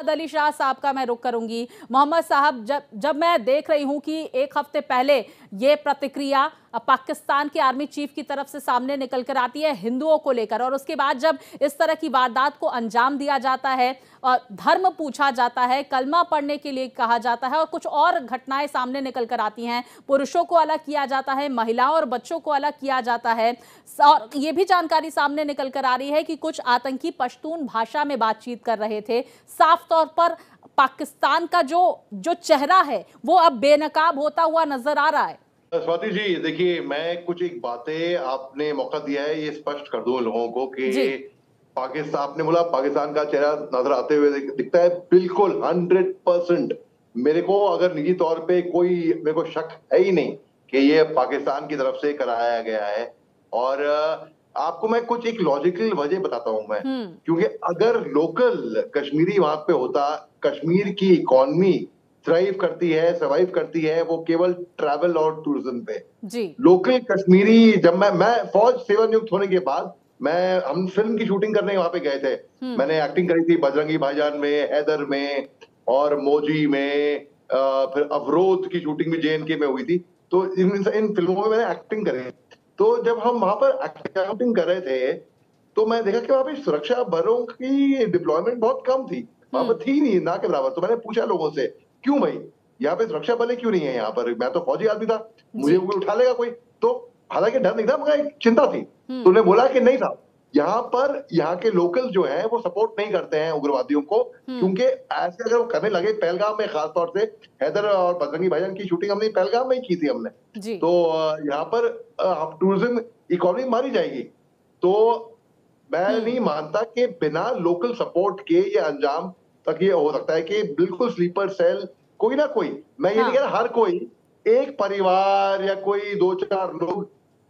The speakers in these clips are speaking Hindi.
अली शाह साहब का मैं रुख करूंगी। मोहम्मद साहब, जब मैं देख रही हूं कि एक हफ्ते पहले ये प्रतिक्रिया पाकिस्तान के आर्मी चीफ की तरफ से सामने निकल कर आती है हिंदुओं को लेकर, और उसके बाद जब इस तरह की वारदात को अंजाम दिया जाता है और धर्म पूछा जाता है, कलमा पढ़ने के लिए कहा जाता है और कुछ और घटनाएं सामने निकल कर आती हैं, पुरुषों को अलग किया जाता है, महिलाओं और बच्चों को अलग किया जाता है, और ये भी जानकारी सामने निकल कर आ रही है कि कुछ आतंकी पश्तून भाषा में बातचीत कर रहे थे। साफ तौर पर पाकिस्तान का जो चेहरा है वो अब बेनकाब होता हुआ नजर आ रहा है। स्वाति जी, देखिए, मैं कुछ एक बातें आपने मौका दिया है ये स्पष्ट कर दूं लोगों को कि पाकिस्तान, आपने बोला पाकिस्तान का चेहरा नजर आते हुए दिखता है, बिल्कुल 100%। मेरे को अगर निजी तौर पे मेरे को शक है ही नहीं कि ये पाकिस्तान की तरफ से कराया गया है। और आपको मैं कुछ एक लॉजिकल वजह बताता हूं मैं, क्योंकि अगर लोकल कश्मीरी वहां पे होता, कश्मीर की इकोनॉमी थ्राइव करती है, सर्वाइव करती है वो केवल ट्रैवल और टूरिज्म पे। जी। लोकल कश्मीरी, जब मैं फौज सेवा नियुक्त होने के बाद हम फिल्म की शूटिंग करने वहां पे गए थे। मैंने एक्टिंग करी थी बजरंगी भाईजान में, हैदर में और मौजी में, फिर अवरोध की शूटिंग भी JNK में हुई थी। तो इन फिल्मों में मैंने एक्टिंग करी। तो जब हम वहां पर एक्टिंग कर रहे थे तो मैं देखा कि वहां पे सुरक्षा बलों की डिप्लॉयमेंट बहुत कम थी, वहां पर थी नहीं, ना के बराबर। तो मैंने पूछा लोगों से, क्यों भाई यहाँ पे सुरक्षा बल क्यों नहीं है यहाँ पर? मैं तो फौजी आदमी था, मुझे कोई उठा लेगा कोई। तो हालांकि डर नहीं था मगर एक चिंता थी। तो उन्होंने बोला कि नहीं साहब, यहाँ पर यहाँ के लोकल जो है वो सपोर्ट नहीं करते हैं उग्रवादियों को, क्योंकि ऐसे अगर वो करने लगे, पहलगाम में खासतौर से हैदर और बजरंगी भाईजान की शूटिंग हमने पहलगाम में ही की थी हमने। तो यहाँ पर टूरिज्म इकोनॉमी मारी जाएगी। तो मैं नहीं मानता कि बिना लोकल सपोर्ट के ये अंजाम तक ये हो सकता है कि बिल्कुल स्लीपर सेल कोई ना कोई, मैं ये नहीं कह रहा हर कोई, एक परिवार या कोई 2-4 लोग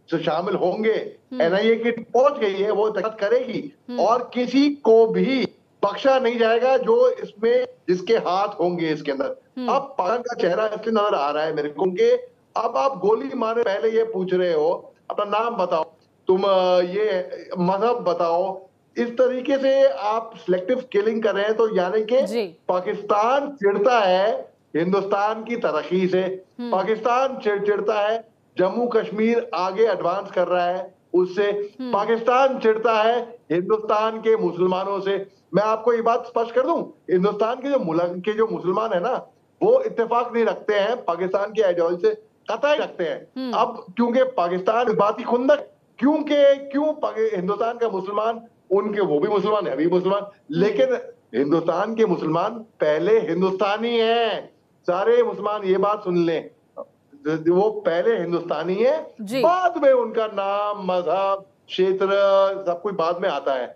शामिल होंगे। NIA की पहुंच गई है, वो तहकीकात करेगी और किसी को भी बख्शा नहीं जाएगा जो इसमें जिसके हाथ होंगे इसके अंदर। अब पाकिस्तान का चेहरा इसलिए नजर आ रहा है मेरे को कि अब आप गोली मारे पहले ये पूछ रहे हो अपना नाम बताओ, तुम ये मजहब बताओ, इस तरीके से आप सिलेक्टिव किलिंग कर रहे हैं। तो यानी कि पाकिस्तान चिढ़ता है हिंदुस्तान की तरक्की से, पाकिस्तान चिढ़ता है जम्मू कश्मीर आगे एडवांस कर रहा है उससे, पाकिस्तान चिढ़ता है हिंदुस्तान के मुसलमानों से। मैं आपको ये बात स्पष्ट कर दूं, हिंदुस्तान के जो मुसलमान है ना, वो इत्तेफाक नहीं रखते हैं पाकिस्तान की आइडियोलॉजी से, कतई रखते हैं। अब क्योंकि पाकिस्तान इस बात की खुंदक, क्यों हिंदुस्तान का मुसलमान, उनके वो भी मुसलमान है, अभी मुसलमान, लेकिन हिंदुस्तान के मुसलमान पहले हिंदुस्तानी हैं। सारे मुसलमान ये बात सुन लें, वो पहले हिंदुस्तानी है, बाद में उनका नाम, मजहब, क्षेत्र सब कुछ बाद में आता है।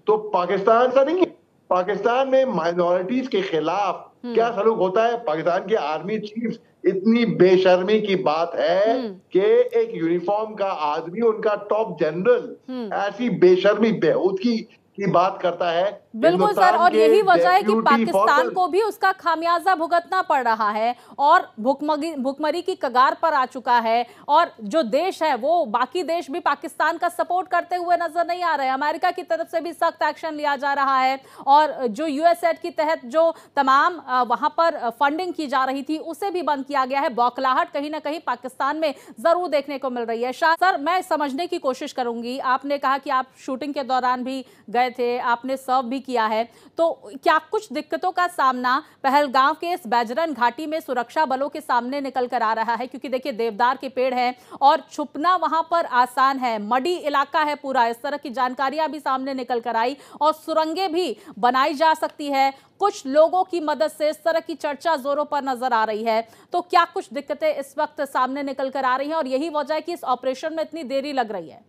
तो पाकिस्तान ऐसा नहीं है। पाकिस्तान में माइनॉरिटीज के खिलाफ क्या सलूक होता है? पाकिस्तान के आर्मी चीफ, इतनी बेशर्मी की बात है कि एक यूनिफॉर्म का आदमी, उनका टॉप जनरल, ऐसी बेशर्मी बेहूद की बात करता है। बिल्कुल सर, और यही वजह है कि पाकिस्तान को भी उसका खामियाजा भुगतना पड़ रहा है और भुखमरी की कगार पर आ चुका है। और जो देश है वो, बाकी देश भी पाकिस्तान का सपोर्ट करते हुए नजर नहीं आ रहे हैं। अमेरिका की तरफ से भी सख्त एक्शन लिया जा रहा है और जो USAID के तहत जो तमाम वहां पर फंडिंग की जा रही थी उसे भी बंद किया गया है। बौखलाहट कहीं ना कहीं पाकिस्तान में जरूर देखने को मिल रही है। सर, मैं समझने की कोशिश करूंगी, आपने कहा कि आप शूटिंग के दौरान भी गए थे, आपने सर्व भी किया है, तो क्या कुछ दिक्कतों का सामना पहलगाम के इस बैजरन घाटी में सुरक्षा बलों के सामने निकल कर आ रहा है? क्योंकि देखिए, देवदार के पेड़ हैं और छुपना वहां पर आसान है, मडी इलाका है पूरा, इस तरह की जानकारियां भी सामने निकल कर आई और सुरंगें भी बनाई जा सकती है कुछ लोगों की मदद से, इस तरह की चर्चा जोरों पर नजर आ रही है। तो क्या कुछ दिक्कतें इस वक्त सामने निकल कर आ रही हैं और यही वजह है कि इस ऑपरेशन में इतनी देरी लग रही है?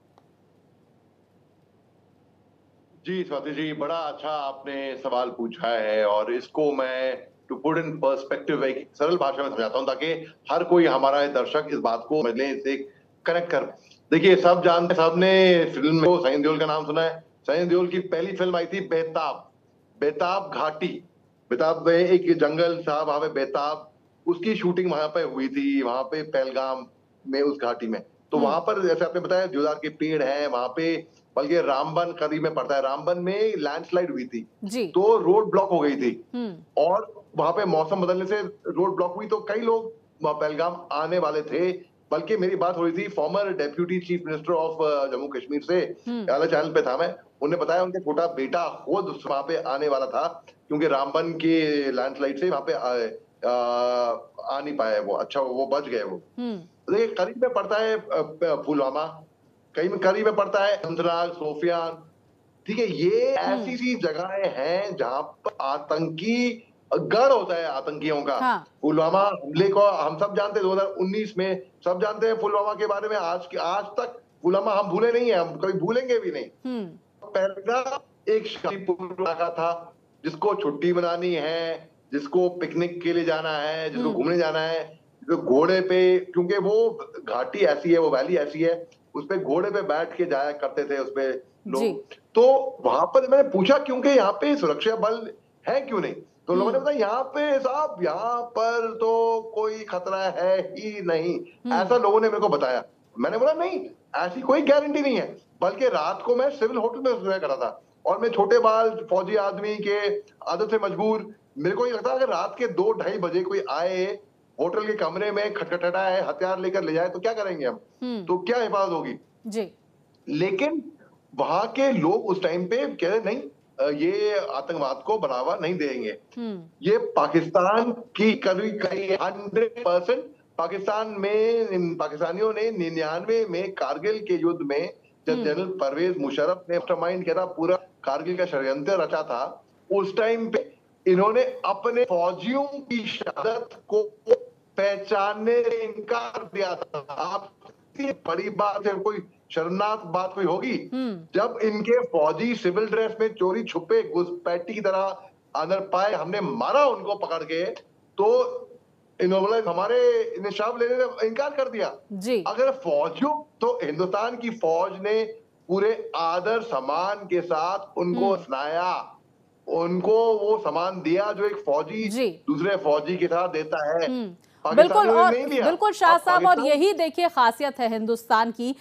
जी स्वाति जी, बड़ा अच्छा आपने सवाल पूछा है और इसको मैं टू पुट इन पर्सपेक्टिव एक सरल भाषा में समझाता हूं ताकि हर कोई हमारा दर्शक इस बात को समझ ले, इससे कनेक्ट कर। देखिए, सब जानते, सबने फिल्म में सनी देओल का नाम सुना है। सनी देओल की पहली फिल्म आई थी बेताब, बेताब घाटी, बेताब में एक जंगल था वहां पे बेताब, उसकी शूटिंग वहां पे हुई थी, वहां पे पहलगाम में उस घाटी में। तो वहां पर जैसे आपने बताया देवदार के पेड़ हैं वहां पे, बल्कि रामबन करीब में पड़ता है, रामबन में लैंडस्लाइड हुई थी जी। तो रोड ब्लॉक हो गई थी, और वहां पे मौसम बदलने से रोड ब्लॉक हुई, तो कई लोग पहलगाम आने वाले थे। बल्कि मेरी बात हो रही थी farmer deputy chief minister of Jammu Kashmir से, अलग चैनल पे था मैं, उन्होंने बताया उनका छोटा बेटा खुद वहां पे आने वाला था, क्योंकि रामबन के लैंडस्लाइड से वहां पे आ नहीं पाए वो, अच्छा वो बच गए वो। देखिए करीब में पड़ता है पुलवामा, कहीं में करीब में पड़ता है अनंतनाग, शोपियान, ठीक है, ये ऐसी सी जगहें हैं जहां पर आतंकी गढ़ होता है आतंकियों का। हाँ। पुलवामा हमले को हम सब जानते हैं, 2019 में सब जानते हैं पुलवामा के बारे में, आज तक पुलवामा हम भूले नहीं है, हम कभी भूलेंगे भी नहीं। पहलगाम एक शांतिपूर्ण इलाका था, जिसको छुट्टी मनानी है, जिसको पिकनिक के लिए जाना है, जिसको घूमने जाना है, जो घोड़े पे, क्योंकि वो घाटी ऐसी है, वो वैली ऐसी है, उस पे घोड़े पे बैठ के जाया करते थे उस पे लोग। तो वहां पर मैंने पूछा क्योंकि यहाँ पे सुरक्षा बल है क्यों नहीं, तो लोगों ने बताया यहाँ पे साहब, यहाँ पर तो कोई खतरा है ही नहीं, ऐसा लोगों ने मेरे को बताया। मैंने बोला नहीं, ऐसी कोई गारंटी नहीं है, बल्कि रात को मैं सिविल होटल में सोया करा था, और मैं छोटे बाल फौजी आदमी के आदत से मजबूर, मेरे को ये लगता है अगर रात के 2-2:30 बजे कोई आए होटल के कमरे में, खटखटाए, हथियार लेकर ले जाए, तो क्या करेंगे हम, तो क्या हिफाजत होगी जी। लेकिन वहां के लोग उस टाइम पे कह रहे नहीं, ये आतंकवाद को बढ़ावा नहीं देंगे। ये पाकिस्तान की करीब 100% पाकिस्तान में, पाकिस्तानियों ने 99 में कारगिल के युद्ध में जब जनरल परवेज मुशर्रफ ने मास्टरमाइंड किया था, पूरा कारगिल का षड्यंत्र रचा था, उस टाइम पे इन्होंने अपने फौजियों की शहादत को पहचानने से इनकार दिया था। आप बड़ी बात है, कोई शर्मनाक बात कोई होगी, जब इनके फौजी सिविल ड्रेस में चोरी छुपे घुसपैठी की तरह अंदर पाए, हमने मारा उनको पकड़ के, तो इन्होंने हमारे निशाब लेने से इनकार कर दिया जी। अगर फौजियों, तो हिंदुस्तान की फौज ने पूरे आदर सम्मान के साथ उनको सुनाया, उनको वो सम्मान दिया जो एक फौजी दूसरे फौजी के साथ देता है। बिल्कुल, और बिल्कुल शाह साहब, और यही देखिए खासियत है हिंदुस्तान की।